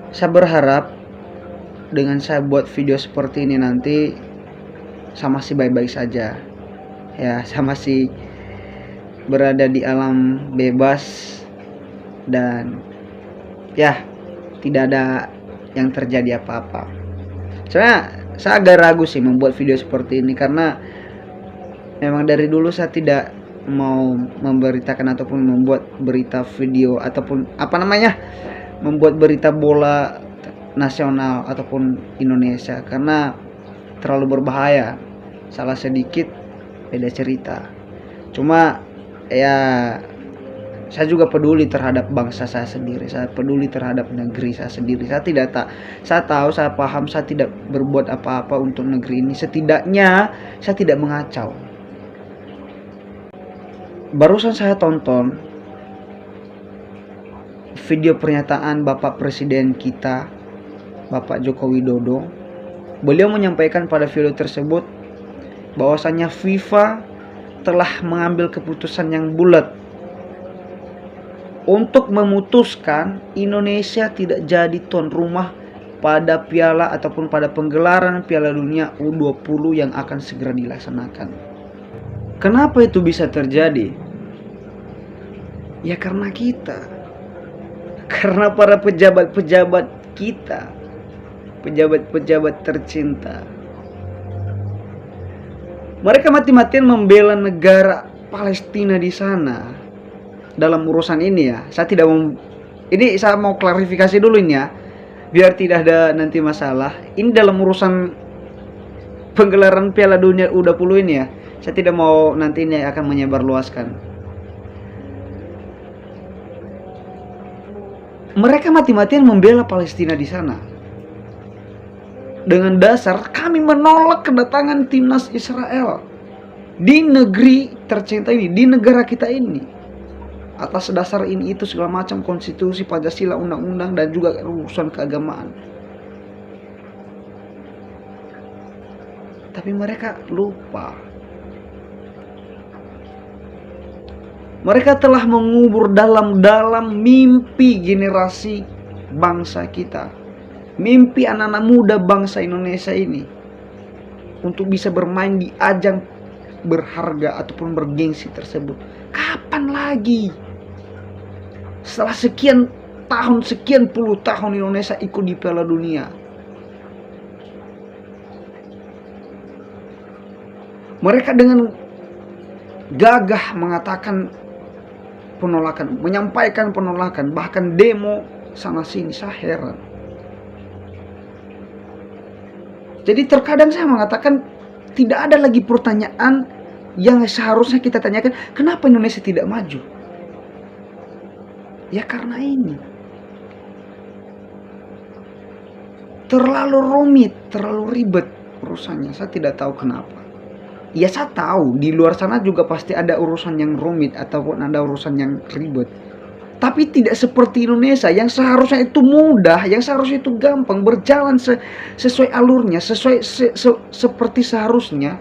Saya berharap dengan saya buat video seperti ini nanti saya masih baik-baik saja. Ya, saya masih berada di alam bebas dan ya tidak ada yang terjadi apa-apa. Soalnya saya agak ragu sih membuat video seperti ini karena memang dari dulu saya tidak mau memberitakan ataupun membuat berita video ataupun membuat berita bola nasional ataupun Indonesia karena terlalu berbahaya. Salah sedikit beda cerita. Cuma ya saya juga peduli terhadap bangsa saya sendiri. Saya peduli terhadap negeri saya sendiri. Saya tahu, saya paham saya tidak berbuat apa-apa untuk negeri ini. Setidaknya saya tidak mengacau. Barusan saya tonton video pernyataan Bapak Presiden kita, Bapak Joko Widodo. Beliau menyampaikan pada video tersebut bahwasannya FIFA telah mengambil keputusan yang bulat untuk memutuskan Indonesia tidak jadi tuan rumah pada piala ataupun pada penggelaran Piala Dunia U20 yang akan segera dilaksanakan. Kenapa itu bisa terjadi? Ya karena kita. Karena para pejabat-pejabat kita, pejabat-pejabat tercinta, mereka mati-matian membela negara Palestina di sana. Dalam urusan ini ya, saya mau klarifikasi dulu ini ya, biar tidak ada nanti masalah. Ini dalam urusan penggelaran Piala Dunia U20 ini ya, saya tidak mau nanti ini akan menyebarluaskan. Mereka mati-matian membela Palestina di sana. Dengan dasar kami menolak kedatangan timnas Israel di negeri tercinta ini, di negara kita ini. Atas dasar ini itu segala macam konstitusi, Pancasila, undang-undang dan juga urusan keagamaan. Tapi mereka lupa. Mereka telah mengubur dalam-dalam mimpi generasi bangsa kita. Mimpi anak-anak muda bangsa Indonesia ini untuk bisa bermain di ajang berharga ataupun bergengsi tersebut. Kapan lagi? Setelah sekian puluh tahun Indonesia ikut di Piala Dunia. Mereka dengan gagah mengatakan penolakan, menyampaikan penolakan, bahkan demo sana sini. Saya heran. Jadi terkadang saya mengatakan tidak ada lagi pertanyaan yang seharusnya kita tanyakan, kenapa Indonesia tidak maju? Ya karena ini. Terlalu rumit, terlalu ribet urusannya. Saya tidak tahu kenapa. Ya saya tahu di luar sana juga pasti ada urusan yang rumit ataupun ada urusan yang ribet. Tapi tidak seperti Indonesia yang seharusnya itu mudah, yang seharusnya itu gampang, berjalan sesuai alurnya, seperti seharusnya.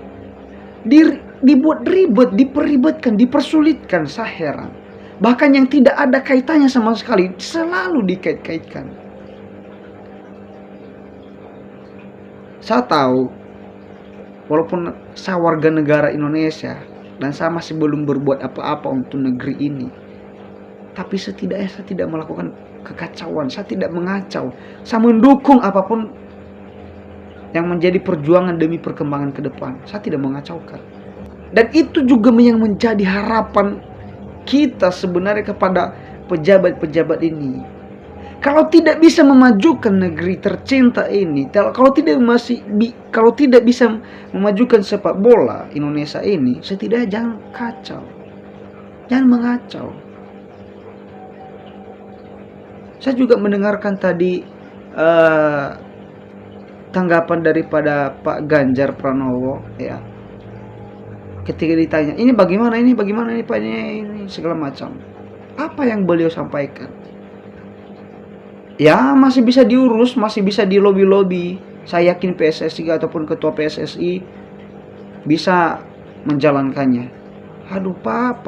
Dibuat ribet, diperribetkan, dipersulitkan. Saya heran. Bahkan yang tidak ada kaitannya sama sekali selalu dikait-kaitkan. Saya tahu, walaupun saya warga negara Indonesia dan saya masih belum berbuat apa-apa untuk negeri ini, tapi setidaknya saya tidak melakukan kekacauan, saya tidak mengacau, saya mendukung apapun yang menjadi perjuangan demi perkembangan ke depan. Saya tidak mengacaukan. Dan itu juga yang menjadi harapan kita sebenarnya kepada pejabat-pejabat ini. Kalau tidak bisa memajukan negeri tercinta ini, kalau tidak bisa memajukan sepak bola Indonesia ini, setidaknya jangan kacau. Jangan mengacau. Saya juga mendengarkan tadi tanggapan daripada Pak Ganjar Pranowo ya. Ketika ditanya, ini bagaimana nih Pak, ini segala macam. Apa yang beliau sampaikan? Ya masih bisa diurus, masih bisa dilobi-lobi. Saya yakin PSSI ataupun ketua PSSI bisa menjalankannya. Aduh Pak,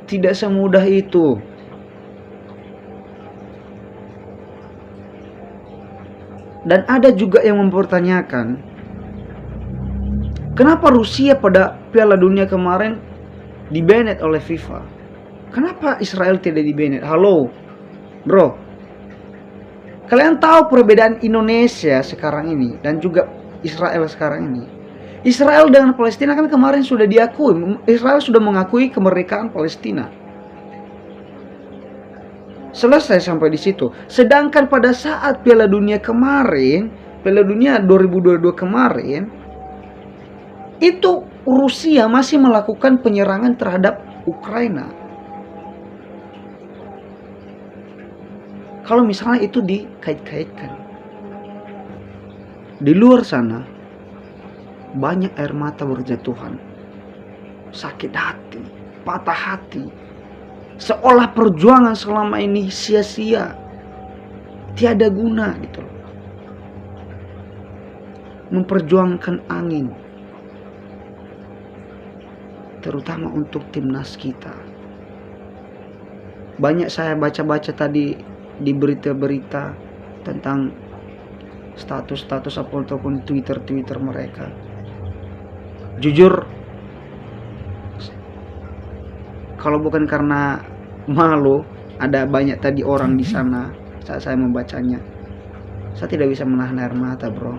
tidak semudah itu. Dan ada juga yang mempertanyakan, kenapa Rusia pada Piala Dunia kemarin di-banned oleh FIFA? Kenapa Israel tidak di-banned? Halo, bro. Kalian tahu perbedaan Indonesia sekarang ini dan juga Israel sekarang ini? Israel dengan Palestina kan kemarin sudah diakui. Israel sudah mengakui kemerdekaan Palestina. Selesai sampai di situ. Sedangkan pada saat Piala Dunia kemarin, Piala Dunia 2022 kemarin, itu Rusia masih melakukan penyerangan terhadap Ukraina. Kalau misalnya itu dikait-kaitkan, di luar sana banyak air mata berjatuhan, sakit hati, patah hati, seolah perjuangan selama ini sia-sia, tiada guna gitu loh. Memperjuangkan angin, terutama untuk timnas kita. Banyak saya baca-baca tadi di berita-berita tentang status-status ataupun Twitter mereka. Jujur, kalau bukan karena malu, ada banyak tadi orang di sana saat saya membacanya, saya tidak bisa menahan air mata, bro.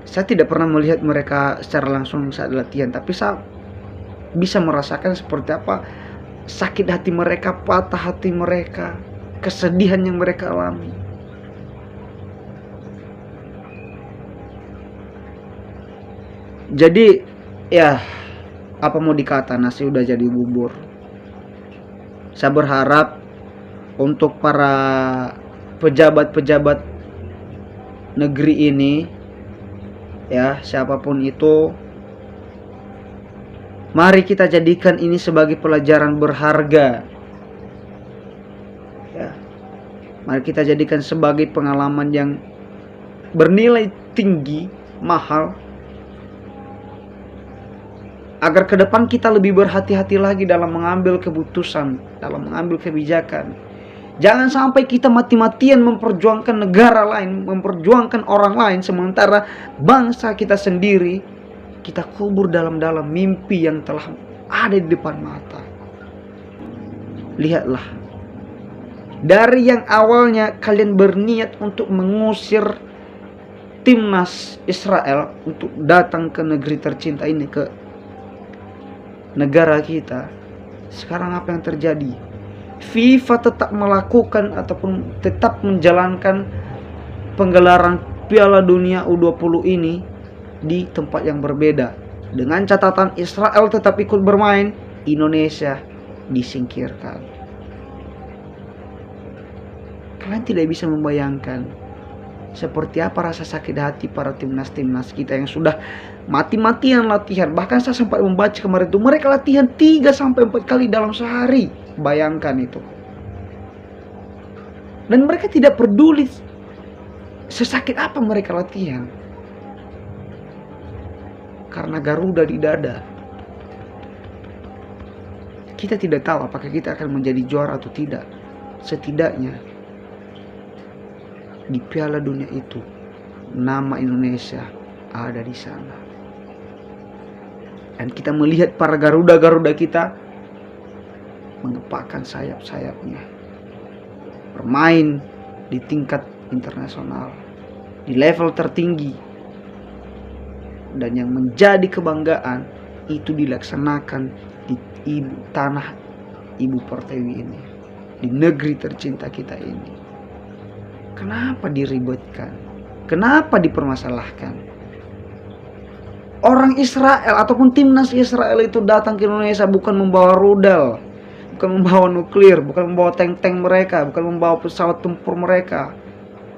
Saya tidak pernah melihat mereka secara langsung saat latihan, tapi saya bisa merasakan seperti apa sakit hati mereka, patah hati mereka, kesedihan yang mereka alami. Jadi ya, apa mau dikata, nasi udah jadi bubur. Saya berharap untuk para pejabat-pejabat negeri ini, ya siapapun itu, mari kita jadikan ini sebagai pelajaran berharga. Ya, mari kita jadikan sebagai pengalaman yang bernilai tinggi, mahal, agar ke depan kita lebih berhati-hati lagi dalam mengambil keputusan, dalam mengambil kebijakan. Jangan sampai kita mati-matian memperjuangkan negara lain, memperjuangkan orang lain, sementara bangsa kita sendiri kita kubur dalam-dalam mimpi yang telah ada di depan mata. Lihatlah, dari yang awalnya kalian berniat untuk mengusir timnas Israel untuk datang ke negeri tercinta ini, ke negara kita, sekarang apa yang terjadi? FIFA tetap melakukan ataupun tetap menjalankan penggelaran Piala Dunia U20 ini di tempat yang berbeda, dengan catatan Israel tetap ikut bermain, Indonesia disingkirkan. Kalian tidak bisa membayangkan seperti apa rasa sakit hati para timnas kita yang sudah mati-matian latihan. Bahkan saya sempat membaca kemarin itu, mereka latihan 3-4 kali dalam sehari. Bayangkan itu. Dan mereka tidak peduli sesakit apa mereka latihan, karena Garuda di dada. Kita tidak tahu apakah kita akan menjadi juara atau tidak. Setidaknya di Piala Dunia itu nama Indonesia ada di sana. Dan kita melihat para Garuda kita mengepakkan sayap-sayapnya, bermain di tingkat internasional, di level tertinggi. Dan yang menjadi kebanggaan itu dilaksanakan di tanah Ibu Pertiwi ini, di negeri tercinta kita ini. Kenapa diribetkan? Kenapa dipermasalahkan? Orang Israel ataupun timnas Israel itu datang ke Indonesia bukan membawa rudal, bukan membawa nuklir, bukan membawa tank-tank mereka, bukan membawa pesawat tempur mereka.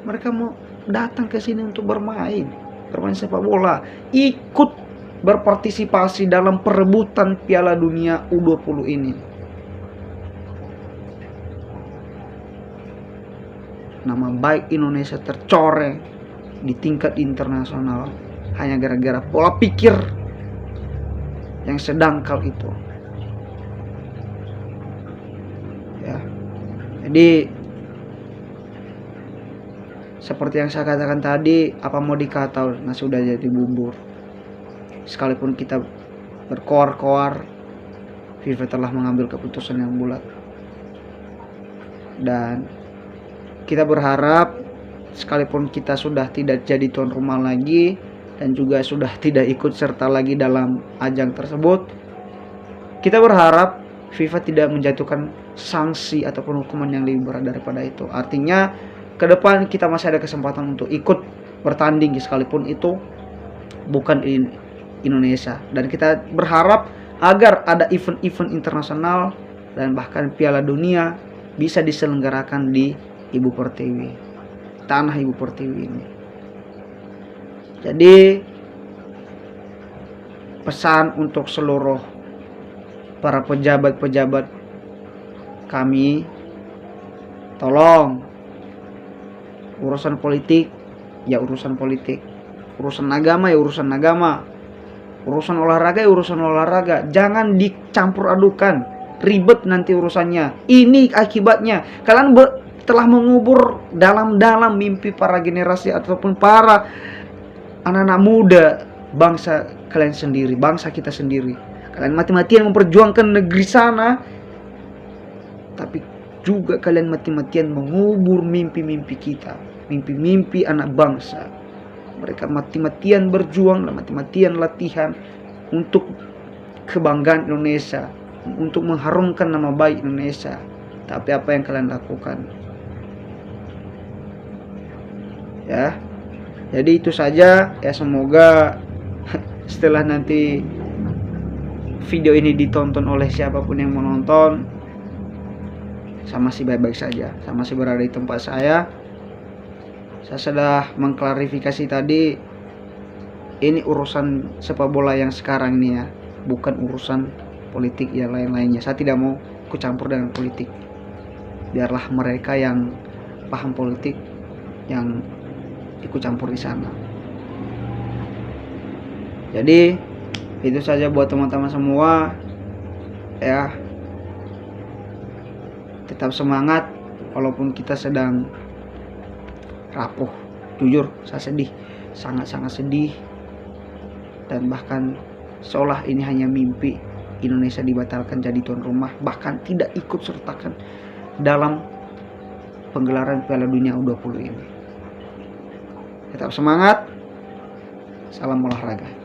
Mereka mau datang ke sini untuk bermain sepak bola, ikut berpartisipasi dalam perebutan Piala Dunia U20 ini. Nama baik Indonesia tercoreng di tingkat internasional hanya gara-gara pola pikir yang sedangkal itu. Ya. Jadi seperti yang saya katakan tadi, apa mau dikata, nasi udah jadi bubur. Sekalipun kita berkoar-koar, FIFA telah mengambil keputusan yang bulat. Dan kita berharap sekalipun kita sudah tidak jadi tuan rumah lagi dan juga sudah tidak ikut serta lagi dalam ajang tersebut, kita berharap FIFA tidak menjatuhkan sanksi ataupun hukuman yang lebih berat daripada itu. Artinya ke depan kita masih ada kesempatan untuk ikut bertanding sekalipun itu bukan di Indonesia. Dan kita berharap agar ada event-event internasional dan bahkan Piala Dunia bisa diselenggarakan di Ibu Pertiwi, tanah Ibu Pertiwi ini. Jadi pesan untuk seluruh para pejabat-pejabat kami, tolong urusan politik ya urusan politik, urusan agama ya urusan agama, urusan olahraga ya urusan olahraga. Jangan dicampur adukan, ribet nanti urusannya. Ini akibatnya kalian telah mengubur dalam-dalam mimpi para generasi ataupun para anak-anak muda bangsa kalian sendiri, bangsa kita sendiri. Kalian mati-matian memperjuangkan negeri sana, tapi juga kalian mati-matian mengubur mimpi-mimpi kita, mimpi-mimpi anak bangsa. Mereka mati-matian berjuang dan mati-matian latihan untuk kebanggaan Indonesia, untuk mengharumkan nama baik Indonesia. Tapi apa yang kalian lakukan? Ya, jadi itu saja ya. Semoga setelah nanti video ini ditonton oleh siapapun yang menonton, saya masih baik-baik saja, saya masih berada di tempat saya. Saya sudah mengklarifikasi tadi, ini urusan sepak bola yang sekarang ini ya, bukan urusan politik yang lain-lainnya. Saya tidak mau ikut campur dengan politik. Biarlah mereka yang paham politik yang ikut campur di sana. Jadi itu saja buat teman-teman semua ya. Tetap semangat walaupun kita sedang rapuh. Jujur saya sedih, sangat-sangat sedih, dan bahkan seolah ini hanya mimpi Indonesia dibatalkan jadi tuan rumah, bahkan tidak ikut sertakan dalam penggelaran Piala Dunia U20 ini. Tetap semangat, salam olahraga.